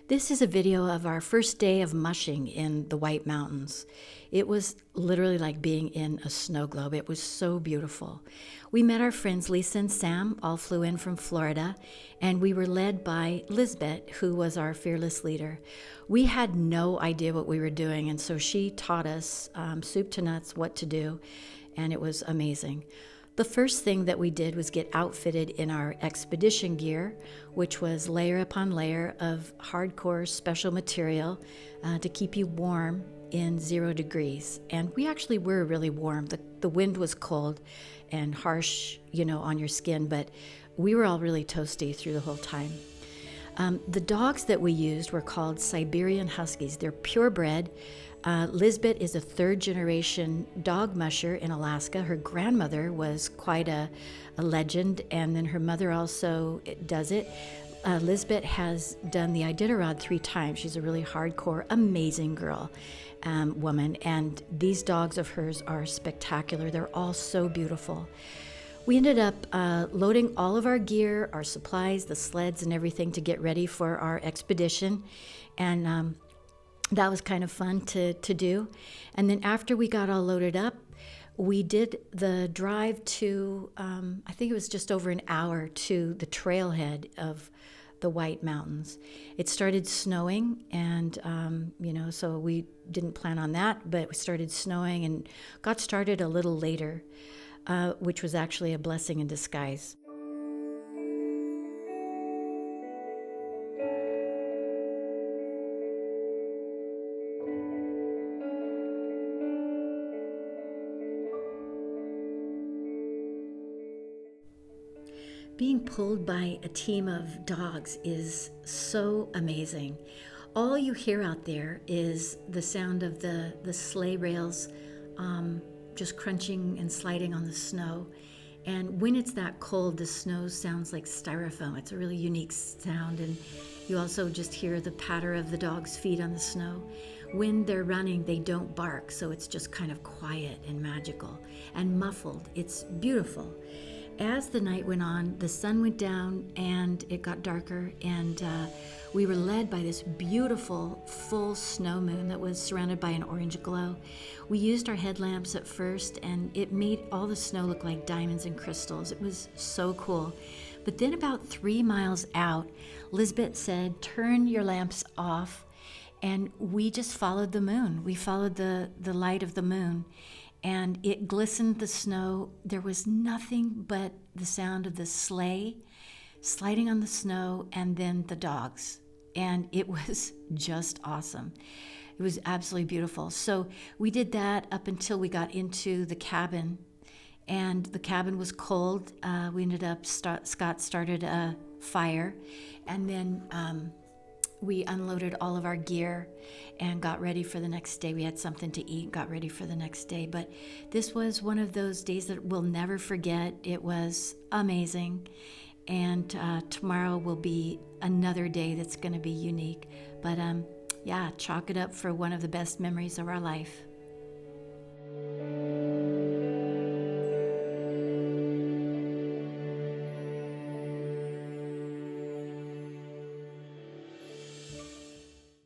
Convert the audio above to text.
This is a video of our first day of mushing in the White Mountains. It was literally like being in a snow globe. It was so beautiful. We met our friends Lisa and Sam, all flew in from Florida, and we were led by Lisbet, who was our fearless leader. We had no idea what we were doing, and so she taught us soup to nuts what to do, and it was amazing. The first thing that we did was get outfitted in our expedition gear, which was layer upon layer of hardcore special material to keep you warm in 0 degrees. And we actually were really warm. The wind was cold and harsh, on your skin, but we were all really toasty through the whole time. The dogs that we used were called Siberian huskies. They're purebred. Lisbet is a third-generation dog musher in Alaska. Her grandmother was quite a legend, and then her mother also does it. Lisbet has done the Iditarod 3 times. She's a really hardcore, amazing woman, and these dogs of hers are spectacular. They're all so beautiful. We ended up loading all of our gear, our supplies, the sleds, and everything to get ready for our expedition, and that was kind of fun to do. And then after we got all loaded up, we did the drive to, I think it was just over an hour, to the trailhead of the White Mountains. It started snowing, and, so we didn't plan on that, but it started snowing and got started a little later, which was actually a blessing in disguise. Being pulled by a team of dogs is so amazing. All you hear out there is the sound of the sleigh rails just crunching and sliding on the snow. And when it's that cold, the snow sounds like styrofoam. It's a really unique sound, and you also just hear the patter of the dog's feet on the snow. When they're running, they don't bark, so it's just kind of quiet and magical and muffled. It's beautiful. As the night went on, the sun went down and it got darker, and we were led by this beautiful full snow moon that was surrounded by an orange glow. We used our headlamps at first, and it made all the snow look like diamonds and crystals. It was so cool. But then about 3 miles out, Lisbet said, "Turn your lamps off," and we just followed the moon. We followed the light of the moon, and it glistened the snow. There was nothing but the sound of the sleigh sliding on the snow and then the dogs. And it was just awesome. It was absolutely beautiful. So we did that up until we got into the cabin, and the cabin was cold. We ended up, Scott started a fire, and then we unloaded all of our gear and got ready for the next day. We had something to eat, got ready for the next day. But this was one of those days that we'll never forget. It was amazing. And tomorrow will be another day that's going to be unique. But chalk it up for one of the best memories of our life.